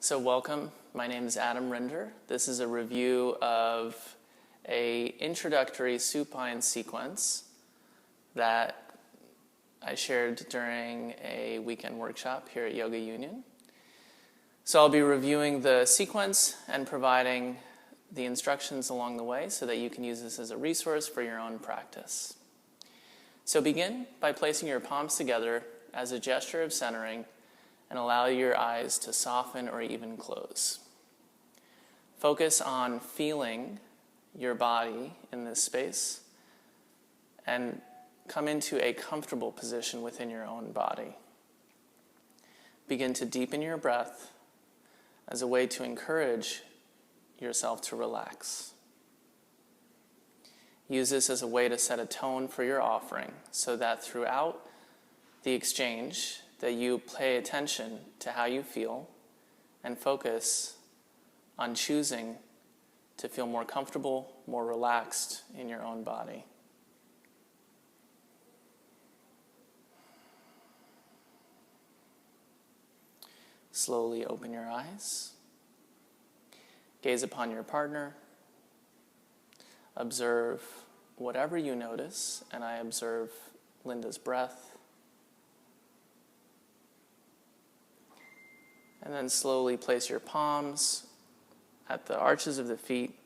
So welcome, my name is Adam Rinder. This is a review of an introductory supine sequence that I shared during a weekend workshop here at Yoga Union. So I'll be reviewing the sequence and providing the instructions along the way so that you can use this as a resource for your own practice. So begin by placing your palms together as a gesture of centering and allow your eyes to soften or even close. Focus on feeling your body in this space and come into a comfortable position within your own body. Begin to deepen your breath as a way to encourage yourself to relax. Use this as a way to set a tone for your offering so that throughout the exchange that you pay attention to how you feel and focus on choosing to feel more comfortable, more relaxed in your own body. Slowly open your eyes. Gaze upon your partner. Observe whatever you notice, and I observe Linda's breath. And then slowly place your palms at the arches of the feet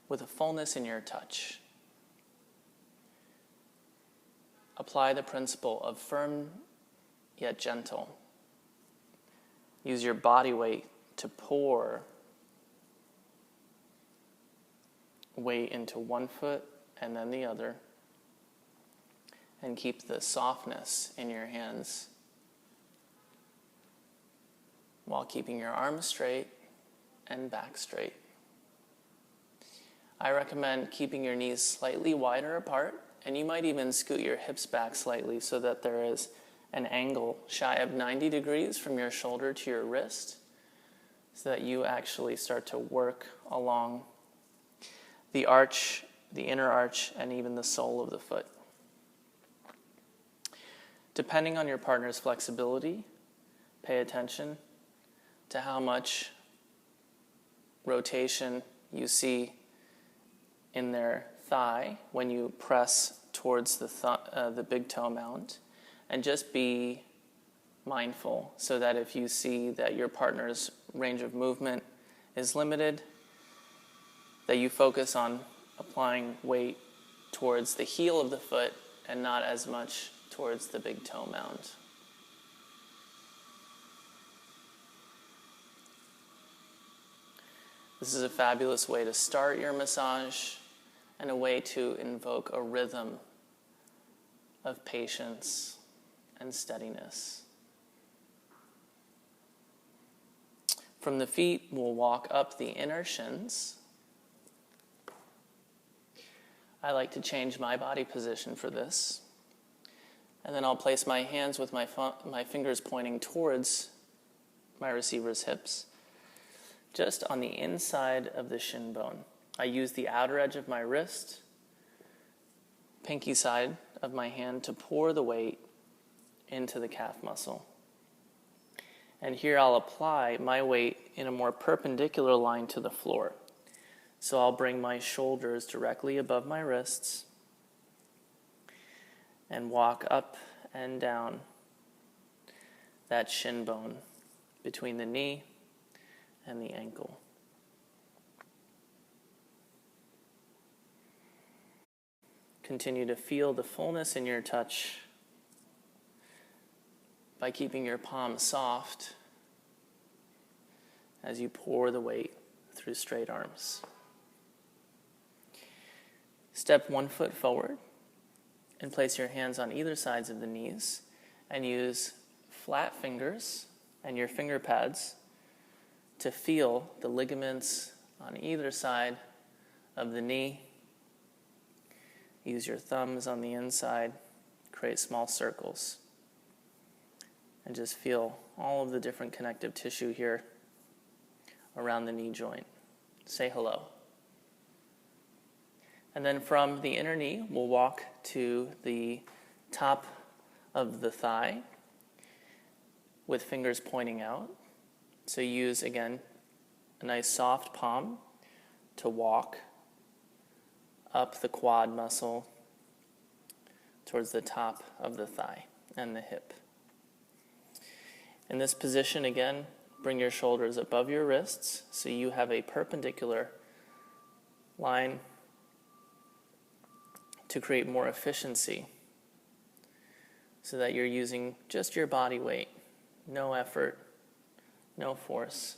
with a fullness in your touch. Apply the principle of firm yet gentle. Use your body weight to pour weight into one foot and then the other, and keep the softness in your hands while keeping your arms straight and back straight. I recommend keeping your knees slightly wider apart, and you might even scoot your hips back slightly so that there is an angle shy of 90 degrees from your shoulder to your wrist, so that you actually start to work along the arch, the inner arch, and even the sole of the foot. Depending on your partner's flexibility, pay attention to how much rotation you see in their thigh when you press towards the big toe mount, and just be mindful so that if you see that your partner's range of movement is limited, that you focus on applying weight towards the heel of the foot and not as much towards the big toe mount. This is a fabulous way to start your massage and a way to invoke a rhythm of patience and steadiness. From the feet, we'll walk up the inner shins. I like to change my body position for this. And then I'll place my hands with my fingers pointing towards my receiver's hips, just on the inside of the shin bone. I use the outer edge of my wrist, pinky side of my hand, to pour the weight into the calf muscle. And here I'll apply my weight in a more perpendicular line to the floor. So I'll bring my shoulders directly above my wrists and walk up and down that shin bone between the knee and the ankle. Continue to feel the fullness in your touch by keeping your palms soft as you pour the weight through straight arms. Step 1 foot forward and place your hands on either sides of the knees and use flat fingers and your finger pads to feel the ligaments on either side of the knee. Use your thumbs on the inside, create small circles, and just feel all of the different connective tissue here around the knee joint. Say hello. And then from the inner knee, we'll walk to the top of the thigh with fingers pointing out. So use, again, a nice soft palm to walk up the quad muscle towards the top of the thigh and the hip. In this position, again, bring your shoulders above your wrists so you have a perpendicular line to create more efficiency so that you're using just your body weight, no effort, no force.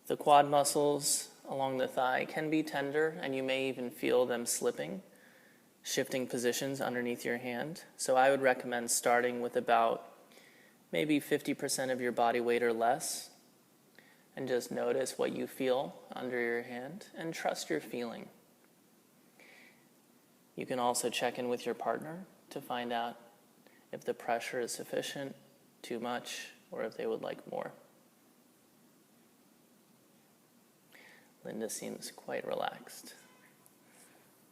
The quad muscles along the thigh can be tender, and you may even feel them slipping, shifting positions underneath your hand. So I would recommend starting with about maybe 50% of your body weight or less, and just notice what you feel under your hand and trust your feeling. You can also check in with your partner to find out if the pressure is sufficient, too much, or if they would like more. Linda seems quite relaxed.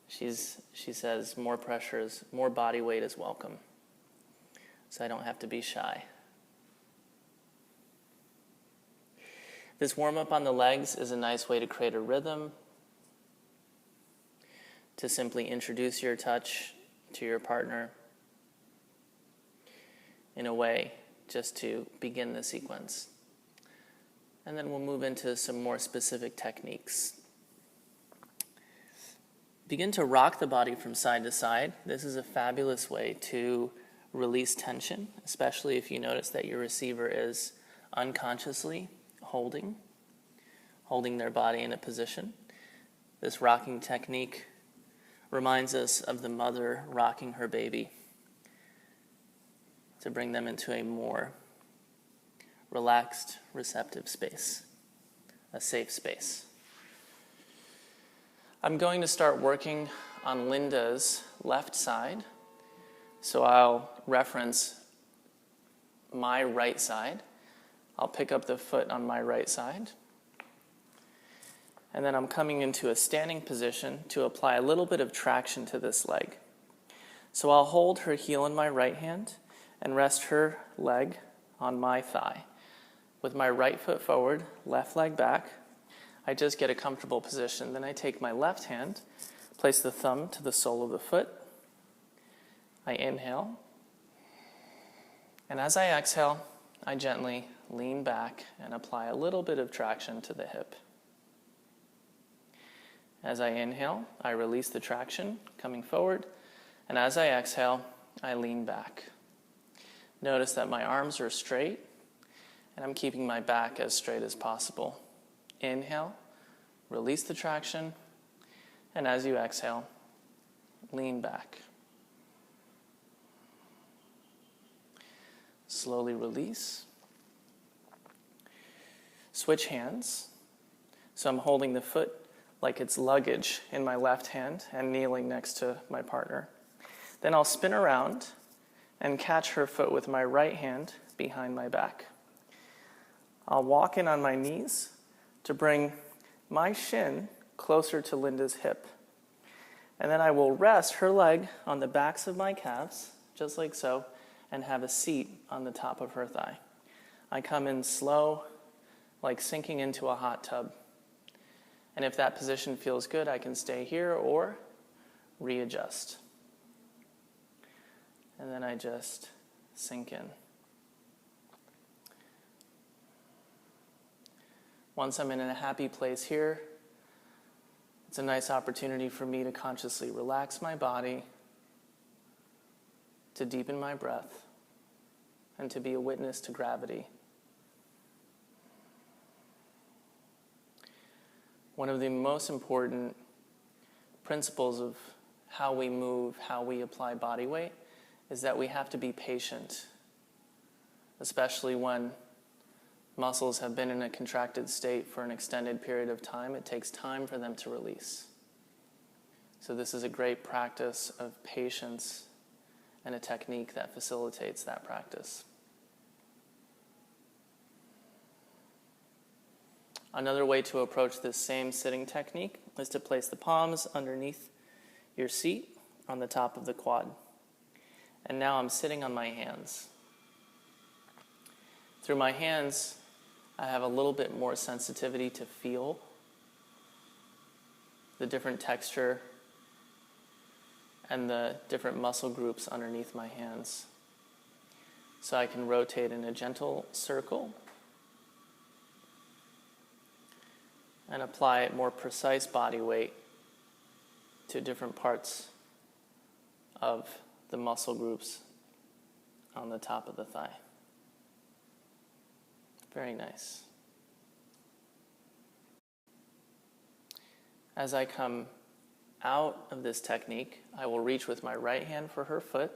She says more body weight is welcome, so I don't have to be shy. This warm-up on the legs is a nice way to create a rhythm, to simply introduce your touch to your partner in a way just to begin the sequence. And then we'll move into some more specific techniques. Begin to rock the body from side to side. This is a fabulous way to release tension, especially if you notice that your receiver is unconsciously holding their body in a position. This rocking technique reminds us of the mother rocking her baby to bring them into a more relaxed, receptive space, a safe space. I'm going to start working on Linda's left side, so I'll reference my right side. I'll pick up the foot on my right side, and then I'm coming into a standing position to apply a little bit of traction to this leg. So I'll hold her heel in my right hand and rest her leg on my thigh. With my right foot forward, left leg back, I just get a comfortable position. Then I take my left hand, place the thumb to the sole of the foot. I inhale. And as I exhale, I gently lean back and apply a little bit of traction to the hip. As I inhale, I release the traction, coming forward. And as I exhale, I lean back. Notice that my arms are straight, and I'm keeping my back as straight as possible. Inhale, release the traction, and as you exhale, lean back. Slowly release. Switch hands. So I'm holding the foot like it's luggage in my left hand and kneeling next to my partner. Then I'll spin around and catch her foot with my right hand behind my back. I'll walk in on my knees to bring my shin closer to Linda's hip. And then I will rest her leg on the backs of my calves, just like so, and have a seat on the top of her thigh. I come in slow, like sinking into a hot tub. And if that position feels good, I can stay here or readjust. And then I just sink in. Once I'm in a happy place here, it's a nice opportunity for me to consciously relax my body, to deepen my breath, and to be a witness to gravity. One of the most important principles of how we move, how we apply body weight, is that we have to be patient, especially when muscles have been in a contracted state for an extended period of time. It takes time for them to release. So this is a great practice of patience and a technique that facilitates that practice. Another way to approach this same sitting technique is to place the palms underneath your seat on the top of the quad. And now I'm sitting on my hands. Through my hands, I have a little bit more sensitivity to feel the different texture and the different muscle groups underneath my hands. So I can rotate in a gentle circle and apply more precise body weight to different parts of the muscle groups on the top of the thigh. Very nice. As I come out of this technique, I will reach with my right hand for her foot,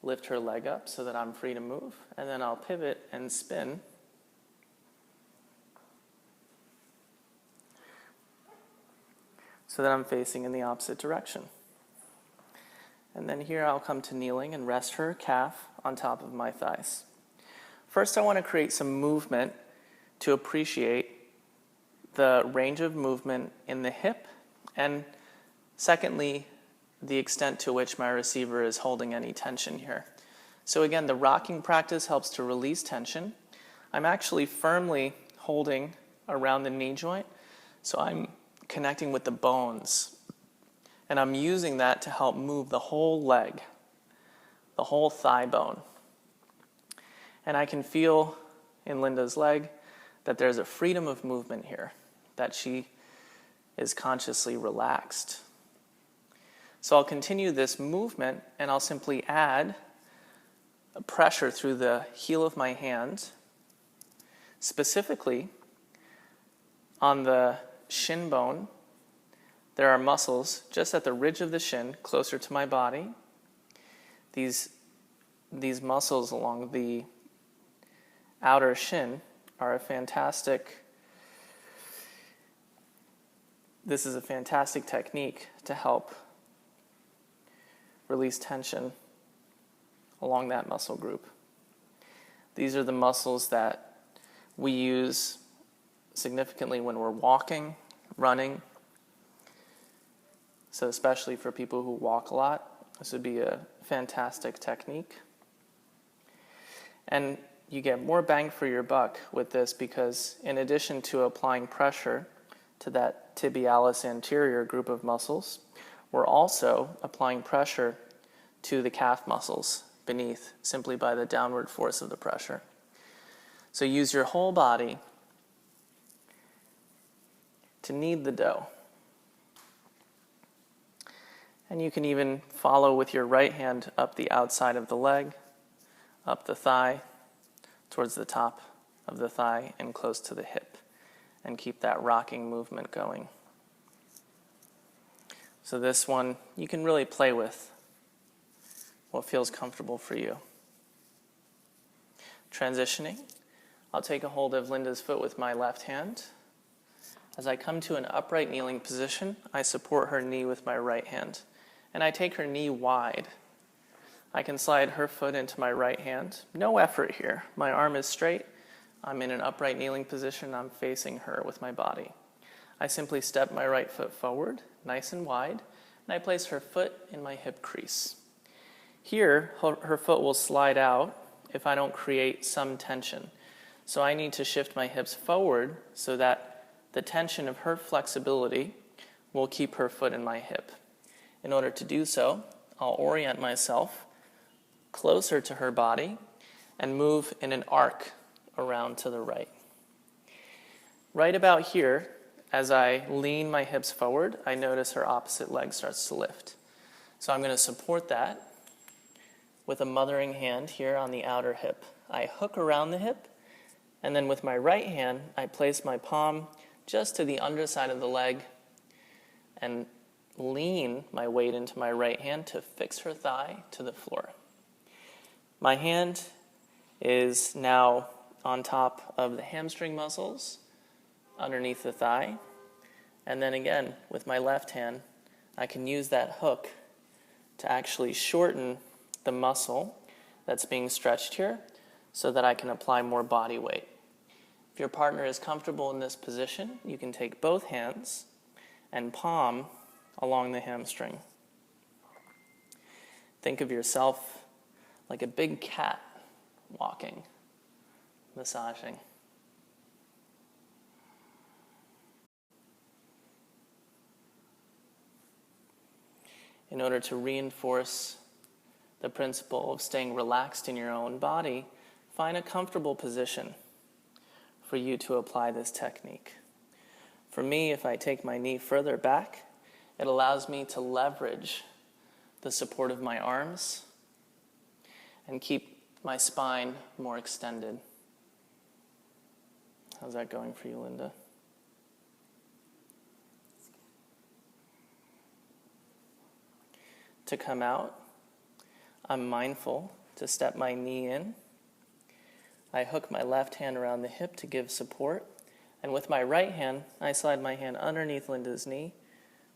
lift her leg up so that I'm free to move, and then I'll pivot and spin so that I'm facing in the opposite direction. And then here I'll come to kneeling and rest her calf on top of my thighs. First, I want to create some movement to appreciate the range of movement in the hip, and secondly, the extent to which my receiver is holding any tension here. So again, the rocking practice helps to release tension. I'm actually firmly holding around the knee joint, so I'm connecting with the bones, and I'm using that to help move the whole leg, the whole thigh bone. And I can feel in Linda's leg that there's a freedom of movement here, that she is consciously relaxed. So I'll continue this movement, and I'll simply add a pressure through the heel of my hand, specifically on the shin bone. There are muscles just at the ridge of the shin, closer to my body. These muscles along the outer shin are this is a fantastic technique to help release tension along that muscle group. These are the muscles that we use significantly when we're walking, running. So especially for people who walk a lot, this would be a fantastic technique. And you get more bang for your buck with this because in addition to applying pressure to that tibialis anterior group of muscles, we're also applying pressure to the calf muscles beneath simply by the downward force of the pressure. So use your whole body to knead the dough. And you can even follow with your right hand up the outside of the leg, up the thigh, towards the top of the thigh and close to the hip, and keep that rocking movement going. So this one, you can really play with what feels comfortable for you. Transitioning, I'll take a hold of Linda's foot with my left hand. As I come to an upright kneeling position, I support her knee with my right hand, and I take her knee wide. I can slide her foot into my right hand. No effort here. My arm is straight. I'm in an upright kneeling position. I'm facing her with my body. I simply step my right foot forward, nice and wide, and I place her foot in my hip crease. Here, her foot will slide out if I don't create some tension. So I need to shift my hips forward so that the tension of her flexibility will keep her foot in my hip. In order to do so, I'll orient myself closer to her body and move in an arc around to the right. Right about here, as I lean my hips forward, I notice her opposite leg starts to lift. So I'm going to support that with a mothering hand here on the outer hip. I hook around the hip, and then with my right hand, I place my palm just to the underside of the leg and lean my weight into my right hand to fix her thigh to the floor. My hand is now on top of the hamstring muscles underneath the thigh. And then again, with my left hand, I can use that hook to actually shorten the muscle that's being stretched here so that I can apply more body weight. If your partner is comfortable in this position, you can take both hands and palm along the hamstring. Think of yourself like a big cat walking, massaging. In order to reinforce the principle of staying relaxed in your own body, find a comfortable position for you to apply this technique. For me, if I take my knee further back, it allows me to leverage the support of my arms and keep my spine more extended. How's that going for you, Linda? To come out, I'm mindful to step my knee in. I hook my left hand around the hip to give support, and with my right hand, I slide my hand underneath Linda's knee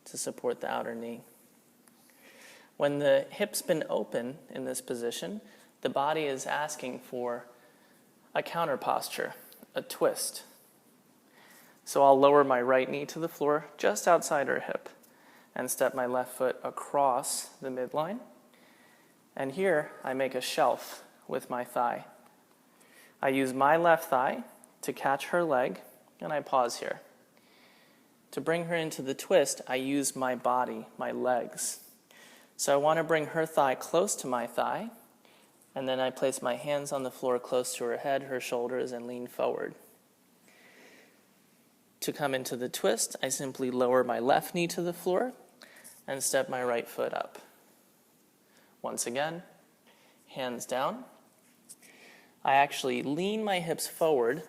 to support the outer knee. When the hip's been open in this position, the body is asking for a counter posture, a twist. So I'll lower my right knee to the floor just outside her hip and step my left foot across the midline. And here I make a shelf with my thigh. I use my left thigh to catch her leg, and I pause here. To bring her into the twist, I use my body, my legs. So I want to bring her thigh close to my thigh, and then I place my hands on the floor close to her head, her shoulders, and lean forward. To come into the twist, I simply lower my left knee to the floor and step my right foot up. Once again, hands down. I actually lean my hips forward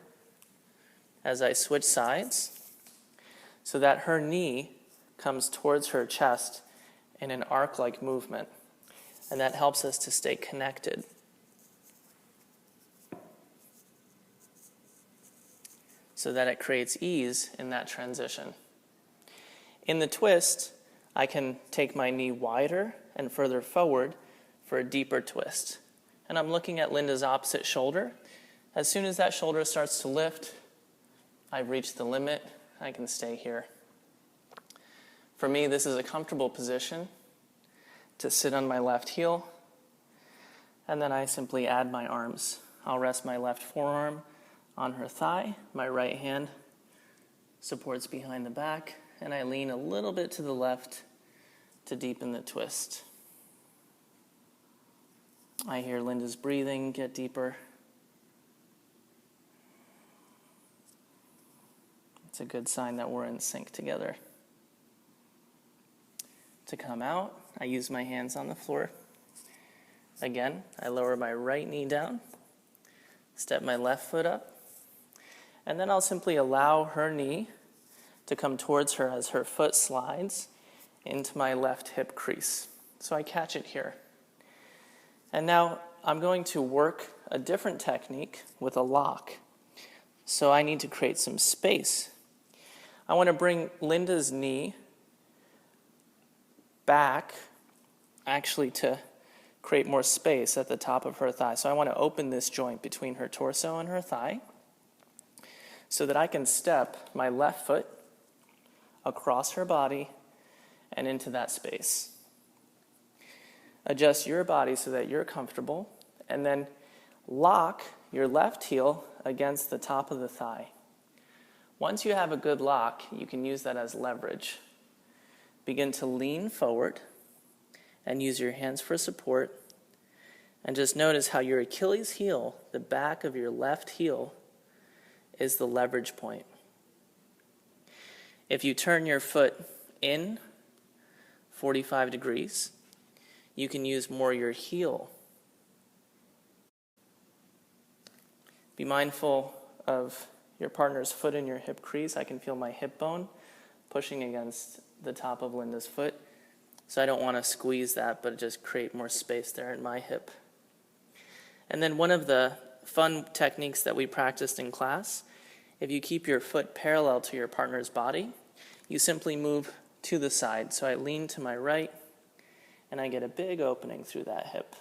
as I switch sides so that her knee comes towards her chest in an arc-like movement, and that helps us to stay connected. So that it creates ease in that transition. In the twist, I can take my knee wider and further forward for a deeper twist. And I'm looking at Linda's opposite shoulder. As soon as that shoulder starts to lift, I've reached the limit. I can stay here. For me, this is a comfortable position to sit on my left heel, and then I simply add my arms. I'll rest my left forearm on her thigh, my right hand supports behind the back, and I lean a little bit to the left to deepen the twist. I hear Linda's breathing get deeper. It's a good sign that we're in sync together. To come out, I use my hands on the floor. Again, I lower my right knee down, step my left foot up, and then I'll simply allow her knee to come towards her as her foot slides into my left hip crease. So I catch it here. And now I'm going to work a different technique with a lock. So I need to create some space. I want to bring Linda's knee back, actually to create more space at the top of her thigh. So I want to open this joint between her torso and her thigh so that I can step my left foot across her body and into that space. Adjust your body so that you're comfortable, and then lock your left heel against the top of the thigh. Once you have a good lock, you can use that as leverage. Begin to lean forward and use your hands for support, and just notice how your Achilles heel, the back of your left heel, is the leverage point. If you turn your foot in 45 degrees, you can use more your heel. Be mindful of your partner's foot in your hip crease. I can feel my hip bone pushing against the top of Linda's foot. So I don't want to squeeze that, but just create more space there in my hip. And then one of the fun techniques that we practiced in class, if you keep your foot parallel to your partner's body, you simply move to the side. So I lean to my right, and I get a big opening through that hip.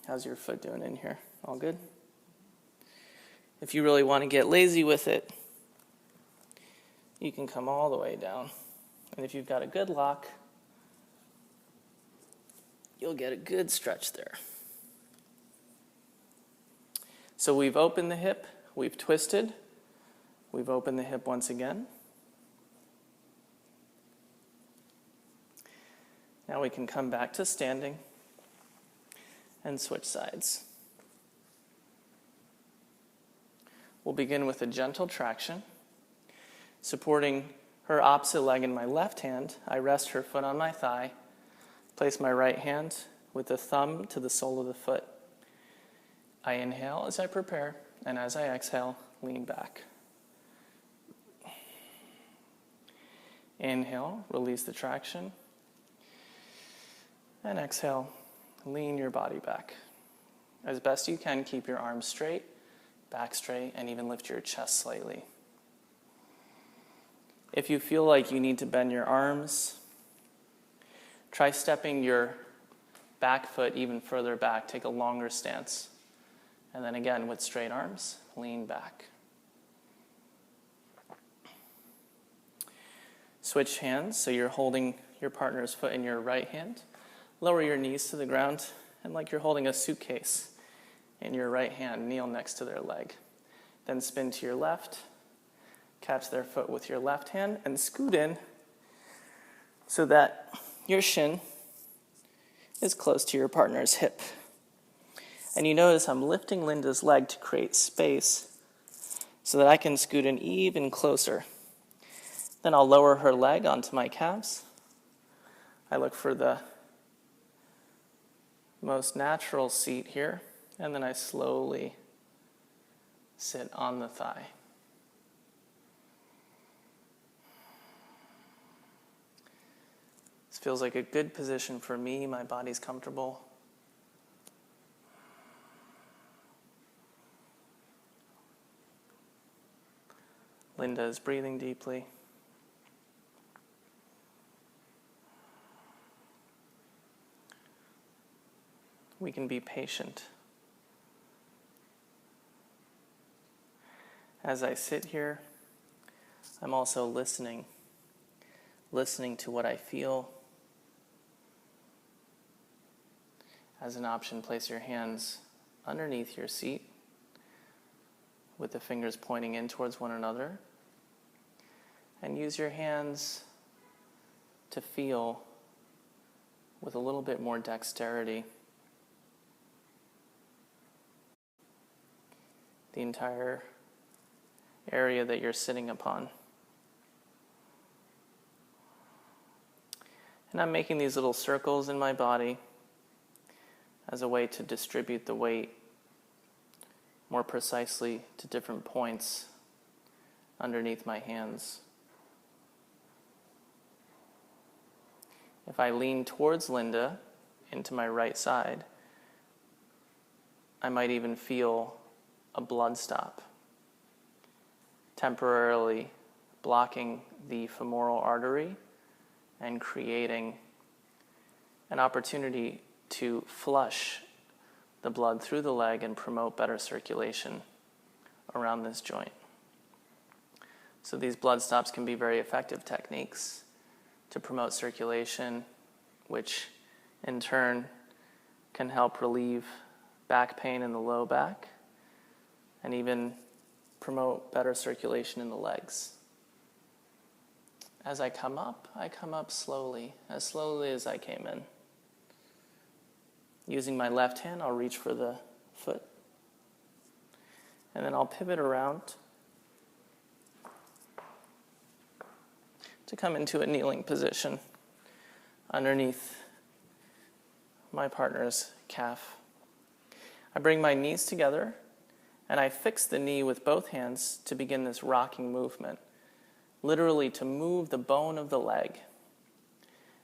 How's your foot doing in here? All good? If you really want to get lazy with it, you can come all the way down. And if you've got a good lock, you'll get a good stretch there. So we've opened the hip, we've twisted, we've opened the hip once again. Now we can come back to standing and switch sides. We'll begin with a gentle traction. Supporting her opposite leg in my left hand, I rest her foot on my thigh, place my right hand with the thumb to the sole of the foot. I inhale as I prepare, and as I exhale, lean back. Inhale, release the traction. And exhale, lean your body back. As best you can, keep your arms straight, back straight, and even lift your chest slightly. If you feel like you need to bend your arms, try stepping your back foot even further back. Take a longer stance. And then again, with straight arms, lean back. Switch hands, so you're holding your partner's foot in your right hand. Lower your knees to the ground, and like you're holding a suitcase in your right hand, kneel next to their leg. Then spin to your left, catch their foot with your left hand, and scoot in so that your shin is close to your partner's hip. And you notice I'm lifting Linda's leg to create space so that I can scoot in even closer. Then I'll lower her leg onto my calves. I look for the most natural seat here, and then I slowly sit on the thigh. This feels like a good position for me. My body's comfortable. Linda is breathing deeply. We can be patient. As I sit here, I'm also listening to what I feel. As an option, place your hands underneath your seat with the fingers pointing in towards one another. And use your hands to feel with a little bit more dexterity the entire area that you're sitting upon. And I'm making these little circles in my body as a way to distribute the weight more precisely to different points underneath my hands. If I lean towards Linda into my right side, I might even feel a blood stop, temporarily blocking the femoral artery and creating an opportunity to flush the blood through the leg and promote better circulation around this joint. So these blood stops can be very effective techniques to promote circulation, which in turn can help relieve back pain in the low back and even promote better circulation in the legs. As I come up slowly as I came in. Using my left hand, I'll reach for the foot. And then I'll pivot around to come into a kneeling position underneath my partner's calf. I bring my knees together and I fix the knee with both hands to begin this rocking movement, literally to move the bone of the leg.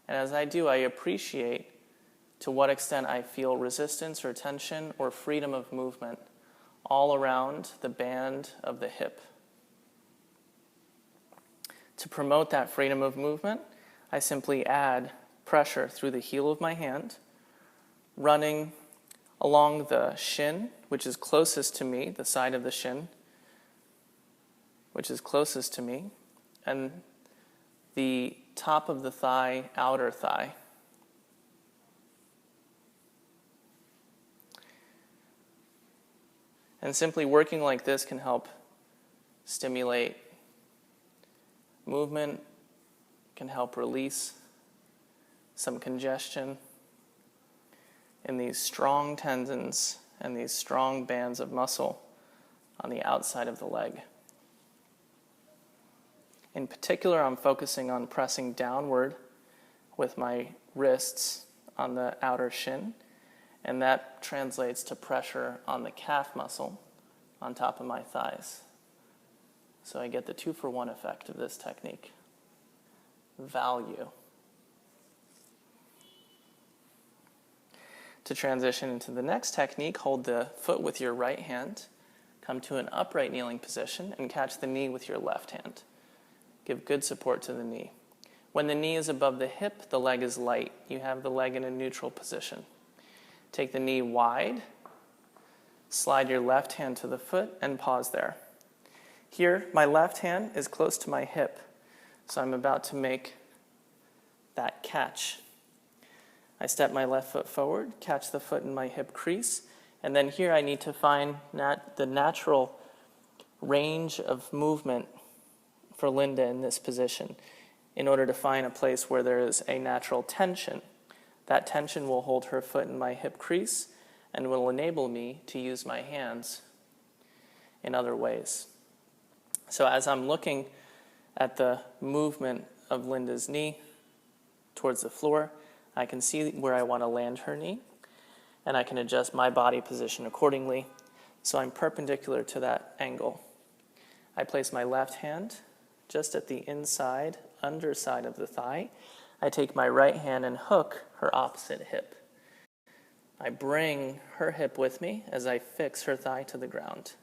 And as I do, I appreciate to what extent I feel resistance or tension or freedom of movement all around the band of the hip. To promote that freedom of movement, I simply add pressure through the heel of my hand, running along the shin, which is closest to me, the side of the shin, which is closest to me, and the top of the thigh, outer thigh. And simply working like this can help stimulate movement, can help release some congestion in these strong tendons and these strong bands of muscle on the outside of the leg. In particular, I'm focusing on pressing downward with my wrists on the outer shin, and that translates to pressure on the calf muscle on top of my thighs. So I get the 2-for-1 effect of this technique. Value. To transition into the next technique, hold the foot with your right hand, come to an upright kneeling position, and catch the knee with your left hand. Give good support to the knee. When the knee is above the hip, the leg is light. You have the leg in a neutral position. Take the knee wide, slide your left hand to the foot, and pause there. Here, my left hand is close to my hip, so I'm about to make that catch. I step my left foot forward, catch the foot in my hip crease, and then here I need to find the natural range of movement for Linda in this position in order to find a place where there is a natural tension. That tension will hold her foot in my hip crease and will enable me to use my hands in other ways. So as I'm looking at the movement of Linda's knee towards the floor, I can see where I want to land her knee, and I can adjust my body position accordingly so I'm perpendicular to that angle. I place my left hand just at the inside, underside of the thigh. I take my right hand and hook her opposite hip. I bring her hip with me as I fix her thigh to the ground.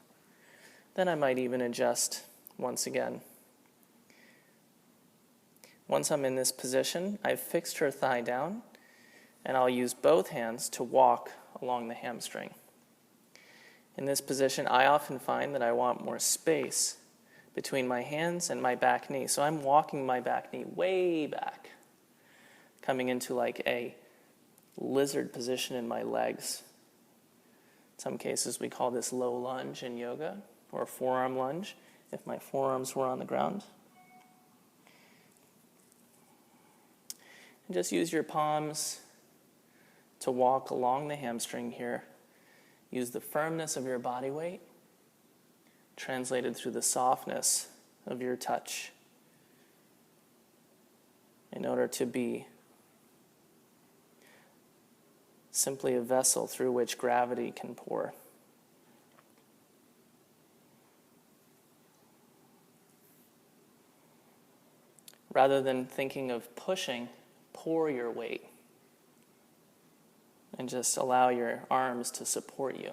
Then I might even adjust once again. Once I'm in this position, I've fixed her thigh down, and I'll use both hands to walk along the hamstring. In this position, I often find that I want more space between my hands and my back knee. So I'm walking my back knee way back, coming into like a lizard position in my legs. In some cases, we call this low lunge in yoga, or forearm lunge, if my forearms were on the ground. And just use your palms to walk along the hamstring here. Use the firmness of your body weight, translated through the softness of your touch, in order to be simply a vessel through which gravity can pour. Rather than thinking of pushing, pour your weight and just allow your arms to support you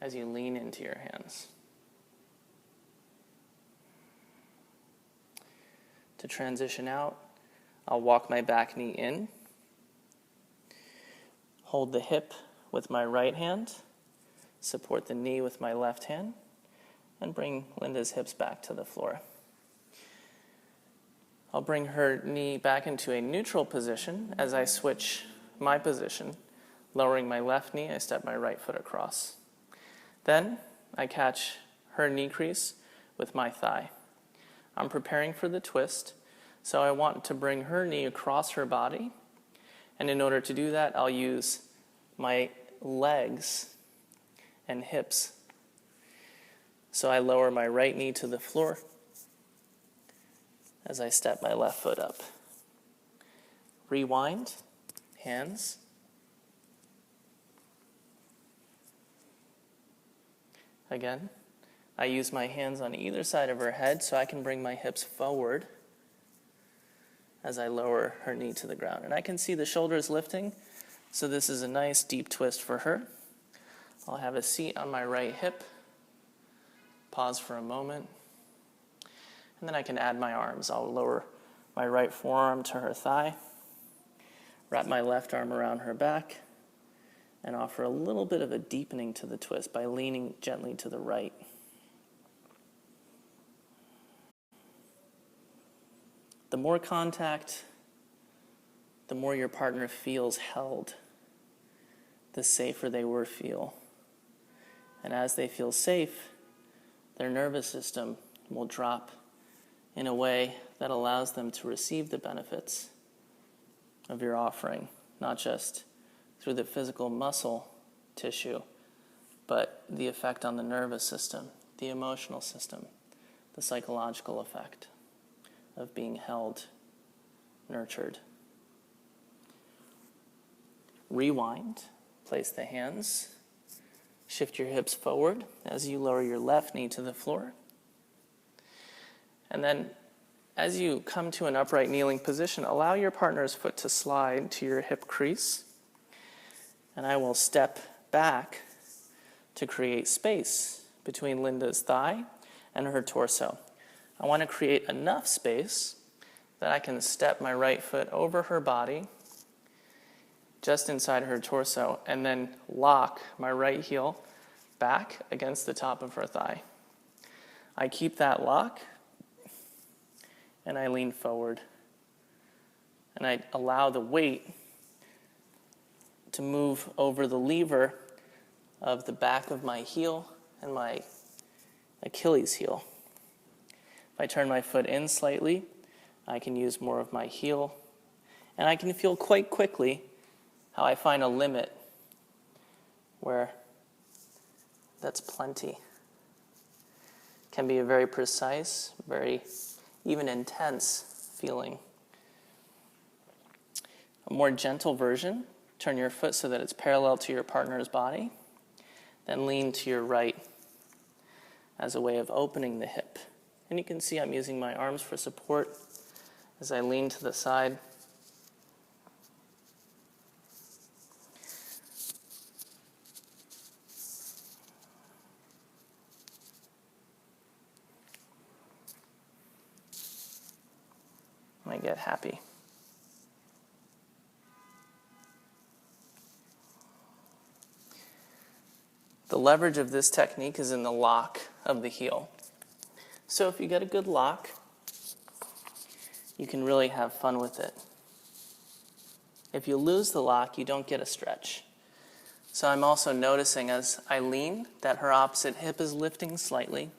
as you lean into your hands. To transition out, I'll walk my back knee in, hold the hip with my right hand, support the knee with my left hand, and bring Linda's hips back to the floor. I'll bring her knee back into a neutral position as I switch my position. Lowering my left knee, I step my right foot across. Then I catch her knee crease with my thigh. I'm preparing for the twist, so I want to bring her knee across her body. And in order to do that, I'll use my legs and hips. So I lower my right knee to the floor as I step my left foot up. Rewind, hands. Again, I use my hands on either side of her head so I can bring my hips forward as I lower her knee to the ground. And I can see the shoulders lifting, so this is a nice deep twist for her. I'll have a seat on my right hip, pause for a moment, and then I can add my arms. I'll lower my right forearm to her thigh, wrap my left arm around her back, and offer a little bit of a deepening to the twist by leaning gently to the right. The more contact, the more your partner feels held, the safer they will feel. And as they feel safe, their nervous system will drop in a way that allows them to receive the benefits of your offering, not just through the physical muscle tissue, but the effect on the nervous system, the emotional system, the psychological effect of being held, nurtured. Rewind, place the hands, shift your hips forward as you lower your left knee to the floor. And then as you come to an upright kneeling position, allow your partner's foot to slide to your hip crease. And I will step back to create space between Linda's thigh and her torso. I want to create enough space that I can step my right foot over her body, just inside her torso, and then lock my right heel back against the top of her thigh. I keep that lock, and I lean forward. And I allow the weight to move over the lever of the back of my heel and my Achilles heel. If I turn my foot in slightly, I can use more of my heel, and I can feel quite quickly how I find a limit where that's plenty. Can be a very precise, very even intense feeling. A more gentle version, turn your foot so that it's parallel to your partner's body, then lean to your right as a way of opening the hip. And you can see I'm using my arms for support as I lean to the side. I get happy. The leverage of this technique is in the lock of the heel. So if you get a good lock, you can really have fun with it. If you lose the lock, you don't get a stretch. So I'm also noticing as I lean that her opposite hip is lifting slightly,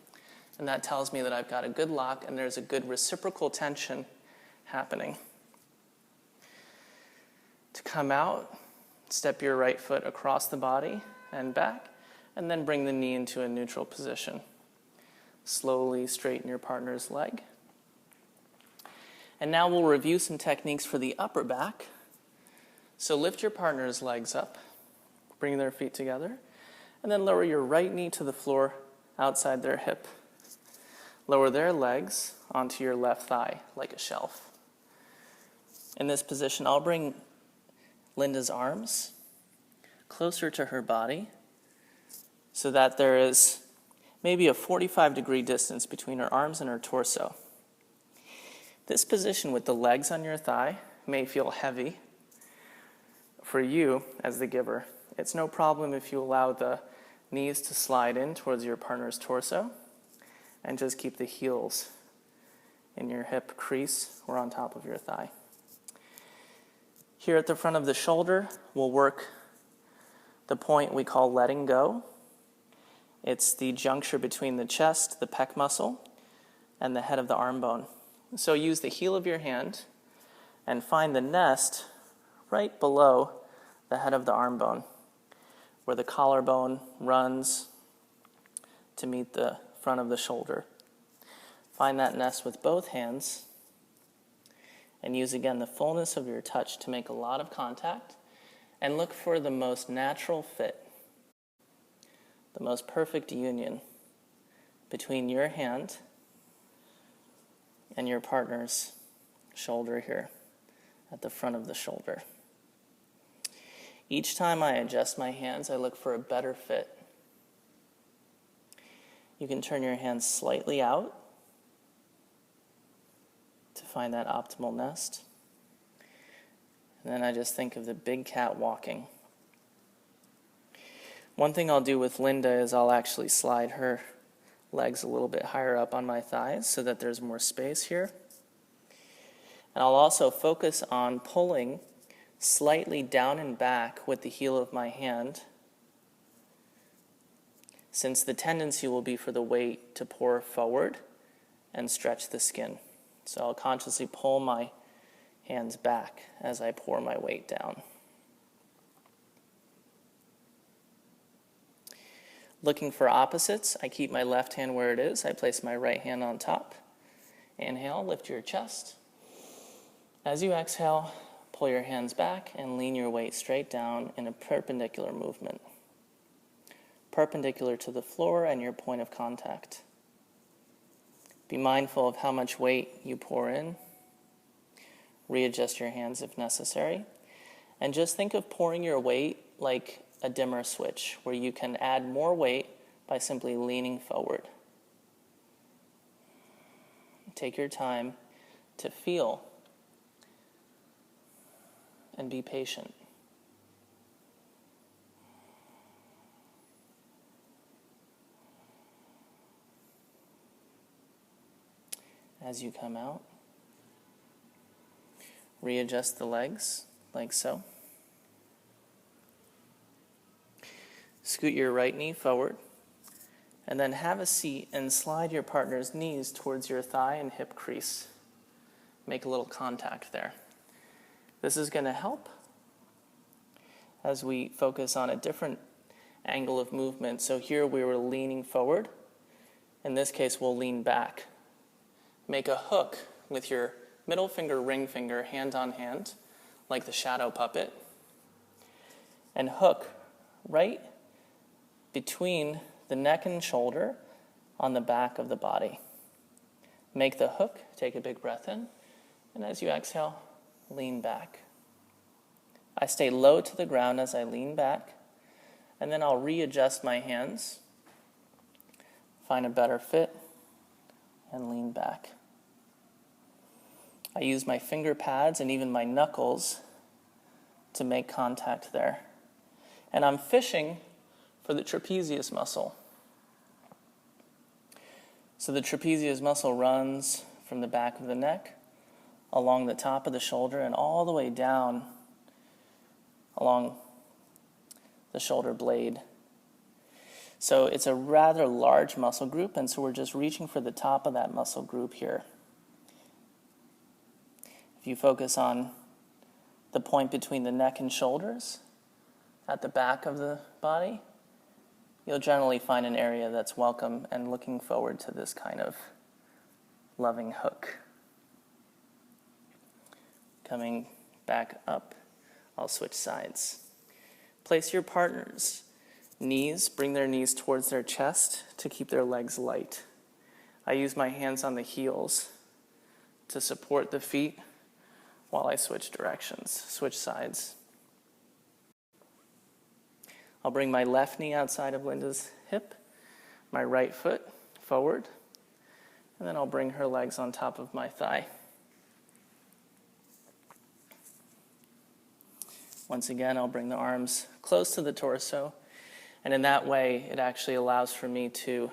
and that tells me that I've got a good lock and there's a good reciprocal tension happening. To come out, step your right foot across the body and back, and then bring the knee into a neutral position. Slowly straighten your partner's leg. And now we'll review some techniques for the upper back. So lift your partner's legs up, bring their feet together, and then lower your right knee to the floor outside their hip. Lower their legs onto your left thigh like a shelf. In this position, I'll bring Linda's arms closer to her body so that there is maybe a 45-degree distance between her arms and her torso. This position with the legs on your thigh may feel heavy for you as the giver. It's no problem if you allow the knees to slide in towards your partner's torso and just keep the heels in your hip crease or on top of your thigh. Here at the front of the shoulder, we'll work the point we call letting go. It's the juncture between the chest, the pec muscle, and the head of the arm bone. So use the heel of your hand and find the nest right below the head of the arm bone, where the collarbone runs to meet the front of the shoulder. Find that nest with both hands and use again the fullness of your touch to make a lot of contact and look for the most natural fit, the most perfect union between your hand and your partner's shoulder here at the front of the shoulder. Each time I adjust my hands, I look for a better fit. You can turn your hands slightly out to find that optimal nest. And then I just think of the big cat walking. One thing I'll do with Linda is I'll actually slide her legs a little bit higher up on my thighs so that there's more space here. And I'll also focus on pulling slightly down and back with the heel of my hand, since the tendency will be for the weight to pour forward and stretch the skin. So I'll consciously pull my hands back as I pour my weight down. Looking for opposites, I keep my left hand where it is. I place my right hand on top. Inhale, lift your chest. As you exhale, pull your hands back and lean your weight straight down in a perpendicular movement, perpendicular to the floor and your point of contact. Be mindful of how much weight you pour in. Readjust your hands if necessary. And just think of pouring your weight like a dimmer switch, where you can add more weight by simply leaning forward. Take your time to feel and be patient. As you come out, readjust the legs like so. Scoot your right knee forward, and then have a seat and slide your partner's knees towards your thigh and hip crease. Make a little contact there. This is going to help as we focus on a different angle of movement. So here we were leaning forward. In this case, we'll lean back. Make a hook with your middle finger, ring finger, hand on hand, like the shadow puppet, and hook right between the neck and shoulder on the back of the body. Make the hook, take a big breath in, and as you exhale, lean back. I stay low to the ground as I lean back, and then I'll readjust my hands, find a better fit, and lean back. I use my finger pads and even my knuckles to make contact there. And I'm fishing for the trapezius muscle. So the trapezius muscle runs from the back of the neck, along the top of the shoulder, and all the way down along the shoulder blade. So it's a rather large muscle group, and so we're just reaching for the top of that muscle group here. If you focus on the point between the neck and shoulders at the back of the body, you'll generally find an area that's welcome and looking forward to this kind of loving hook. Coming back up, I'll switch sides. Place your partner's knees, bring their knees towards their chest to keep their legs light. I use my hands on the heels to support the feet while I switch directions, switch sides. I'll bring my left knee outside of Linda's hip, my right foot forward, and then I'll bring her legs on top of my thigh. Once again, I'll bring the arms close to the torso, and in that way, it actually allows for me to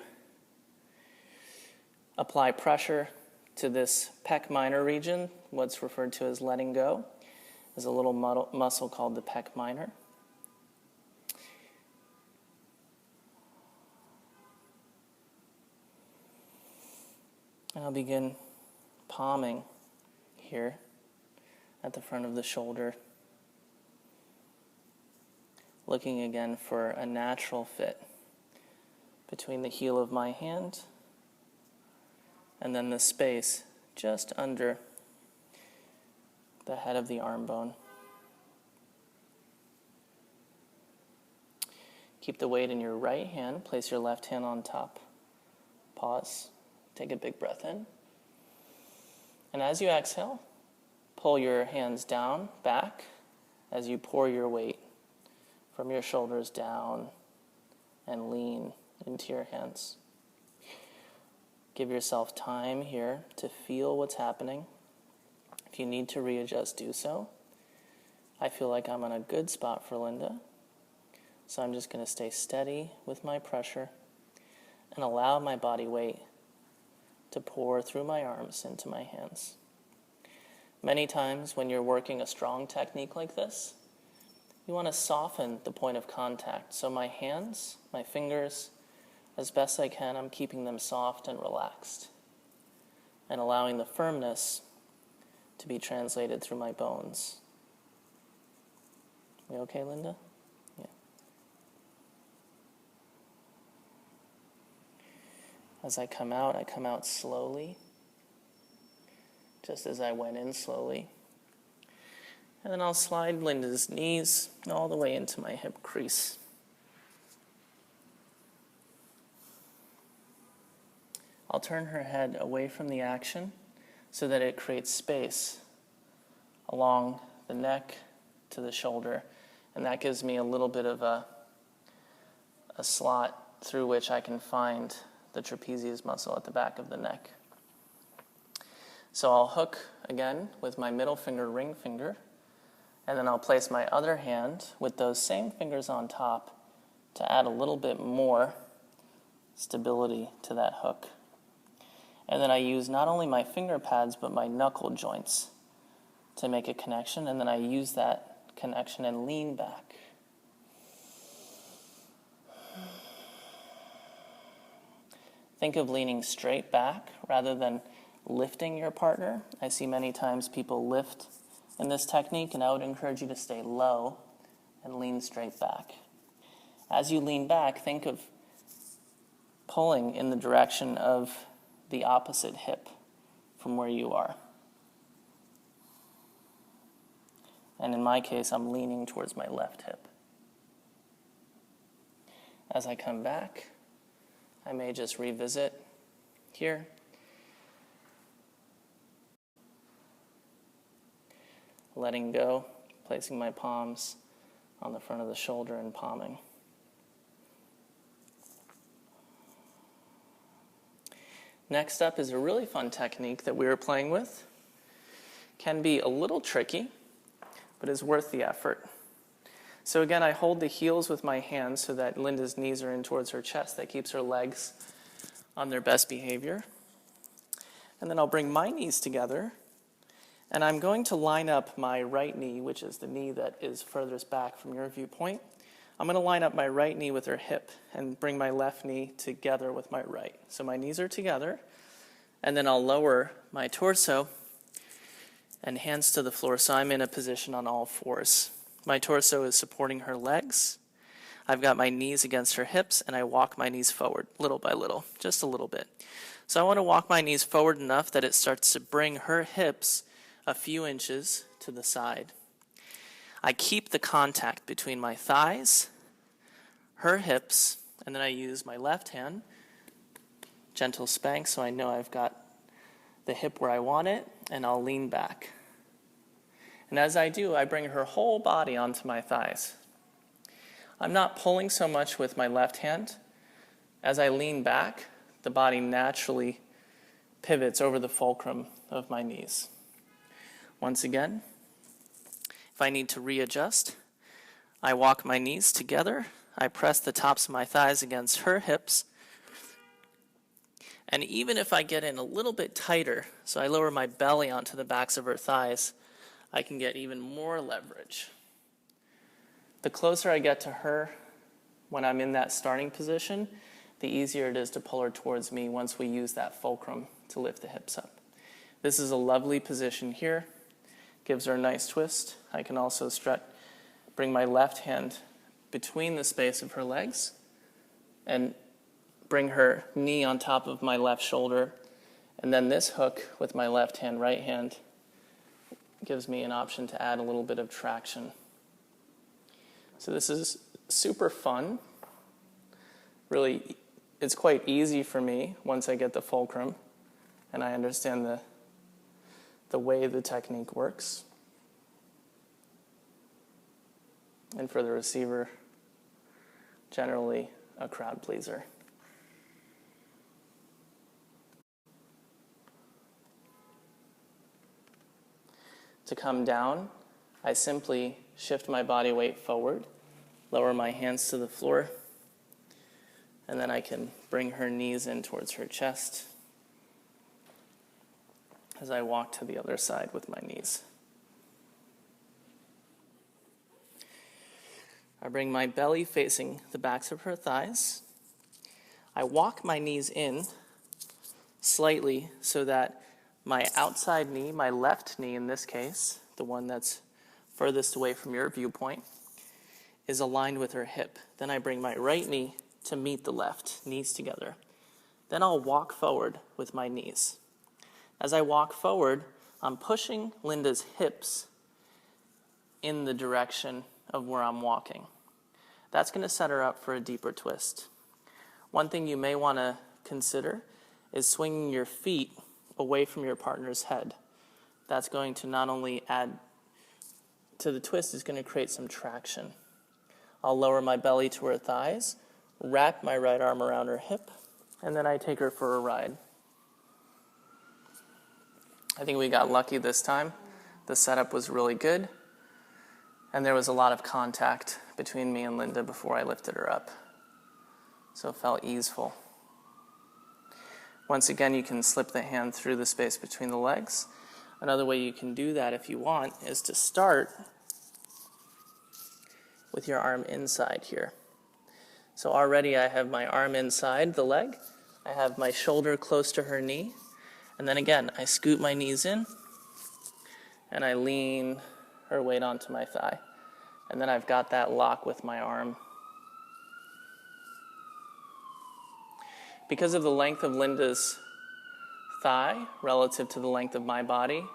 apply pressure to this pec minor region, what's referred to as letting go. There's a little muscle called the pec minor. And I'll begin palming here at the front of the shoulder, looking again for a natural fit between the heel of my hand and then the space just under the head of the arm bone. Keep the weight in your right hand. Place your left hand on top. Pause. Take a big breath in. And as you exhale, pull your hands down, back, as you pour your weight from your shoulders down and lean into your hands. Give yourself time here to feel what's happening. If you need to readjust, do so. I feel like I'm on a good spot for Linda, so I'm just going to stay steady with my pressure and allow my body weight to pour through my arms into my hands. Many times when you're working a strong technique like this, you want to soften the point of contact. So my hands, my fingers, as best I can, I'm keeping them soft and relaxed and allowing the firmness to be translated through my bones. You okay, Linda? Yeah. As I come out slowly, just as I went in slowly. And then I'll slide Linda's knees all the way into my hip crease. I'll turn her head away from the action so that it creates space along the neck to the shoulder, and that gives me a little bit of a slot through which I can find the trapezius muscle at the back of the neck. So I'll hook again with my middle finger, ring finger, and then I'll place my other hand with those same fingers on top to add a little bit more stability to that hook. And then I use not only my finger pads, but my knuckle joints to make a connection, and then I use that connection and lean back. Think of leaning straight back rather than lifting your partner. I see many times people lift in this technique, and I would encourage you to stay low and lean straight back. As you lean back, think of pulling in the direction of the opposite hip from where you are. And in my case, I'm leaning towards my left hip. As I come back, I may just revisit here. Letting go, placing my palms on the front of the shoulder and palming. Next up is a really fun technique that we were playing with. Can be a little tricky, but is worth the effort. So again, I hold the heels with my hands so that Linda's knees are in towards her chest. That keeps her legs on their best behavior. And then I'll bring my knees together, and I'm going to line up my right knee, which is the knee that is furthest back from your viewpoint. I'm going to line up my right knee with her hip and bring my left knee together with my right. So my knees are together, and then I'll lower my torso and hands to the floor so I'm in a position on all fours. My torso is supporting her legs. I've got my knees against her hips, and I walk my knees forward little by little, just a little bit. So I want to walk my knees forward enough that it starts to bring her hips a few inches to the side. I keep the contact between my thighs, her hips, and then I use my left hand, gentle spank, so I know I've got the hip where I want it, and I'll lean back. And as I do, I bring her whole body onto my thighs. I'm not pulling so much with my left hand. As I lean back, the body naturally pivots over the fulcrum of my knees. Once again, if I need to readjust, I walk my knees together. I press the tops of my thighs against her hips. And even if I get in a little bit tighter, so I lower my belly onto the backs of her thighs, I can get even more leverage. The closer I get to her when I'm in that starting position, the easier it is to pull her towards me once we use that fulcrum to lift the hips up. This is a lovely position here. Gives her a nice twist. I can also bring my left hand between the space of her legs and bring her knee on top of my left shoulder. And then this hook with my left hand, right hand, gives me an option to add a little bit of traction. So this is super fun. Really, it's quite easy for me once I get the fulcrum and I understand the way the technique works. And for the receiver, generally a crowd pleaser. To come down, I simply shift my body weight forward, lower my hands to the floor, and then I can bring her knees in towards her chest. as I walk to the other side with my knees. I bring my belly facing the backs of her thighs. I walk my knees in slightly so that my outside knee, my left knee in this case, the one that's furthest away from your viewpoint, is aligned with her hip. Then I bring my right knee to meet the left, knees together. Then I'll walk forward with my knees. As I walk forward, I'm pushing Linda's hips in the direction of where I'm walking. That's going to set her up for a deeper twist. One thing you may want to consider is swinging your feet away from your partner's head. That's going to not only add to the twist, it's going to create some traction. I'll lower my belly to her thighs, wrap my right arm around her hip, and then I take her for a ride. I think we got lucky this time. The setup was really good, and there was a lot of contact between me and Linda before I lifted her up. So it felt easeful. Once again, you can slip the hand through the space between the legs. Another way you can do that if you want is to start with your arm inside here. So already I have my arm inside the leg. I have my shoulder close to her knee. And then again, I scoot my knees in and I lean her weight onto my thigh. And then I've got that lock with my arm. Because of the length of Linda's thigh relative to the length of my body,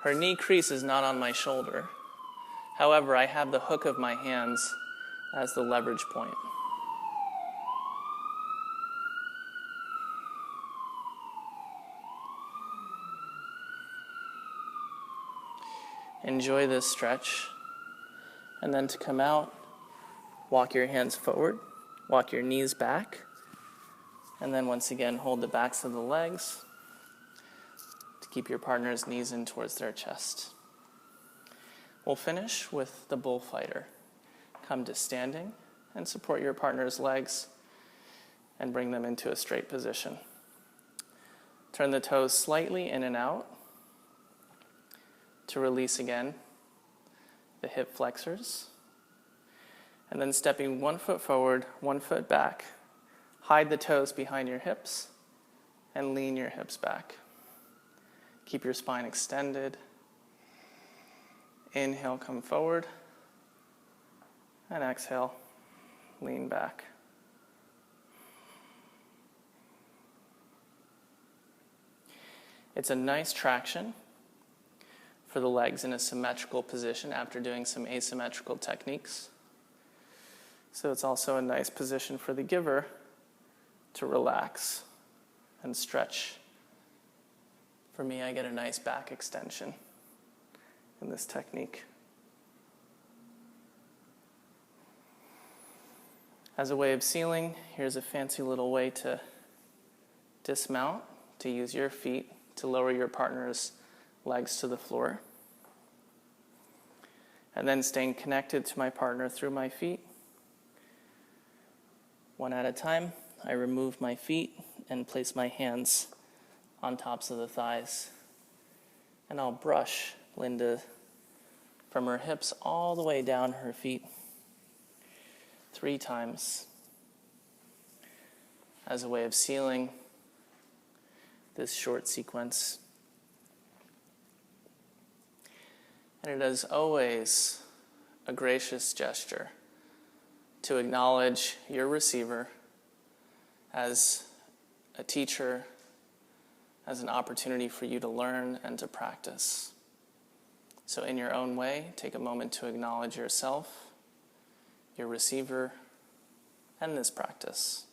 her knee crease is not on my shoulder. However, I have the hook of my hands as the leverage point. Enjoy this stretch. And then to come out, walk your hands forward, walk your knees back, and then once again hold the backs of the legs to keep your partner's knees in towards their chest. We'll finish with the bullfighter. Come to standing and support your partner's legs and bring them into a straight position. Turn the toes slightly in and out to release again the hip flexors. And then stepping 1 foot forward, 1 foot back, hide the toes behind your hips and lean your hips back. Keep your spine extended. Inhale, come forward. And exhale, lean back. It's a nice traction for the legs in a symmetrical position after doing some asymmetrical techniques. So it's also a nice position for the giver to relax and stretch. For me, I get a nice back extension in this technique. As a way of sealing, here's a fancy little way to dismount, to use your feet to lower your partner's legs to the floor. And then staying connected to my partner through my feet. One at a time, I remove my feet and place my hands on tops of the thighs. And I'll brush Linda from her hips all the way down her feet 3 times as a way of sealing this short sequence. And it is always a gracious gesture to acknowledge your receiver as a teacher, as an opportunity for you to learn and to practice. So in your own way, take a moment to acknowledge yourself, your receiver, and this practice.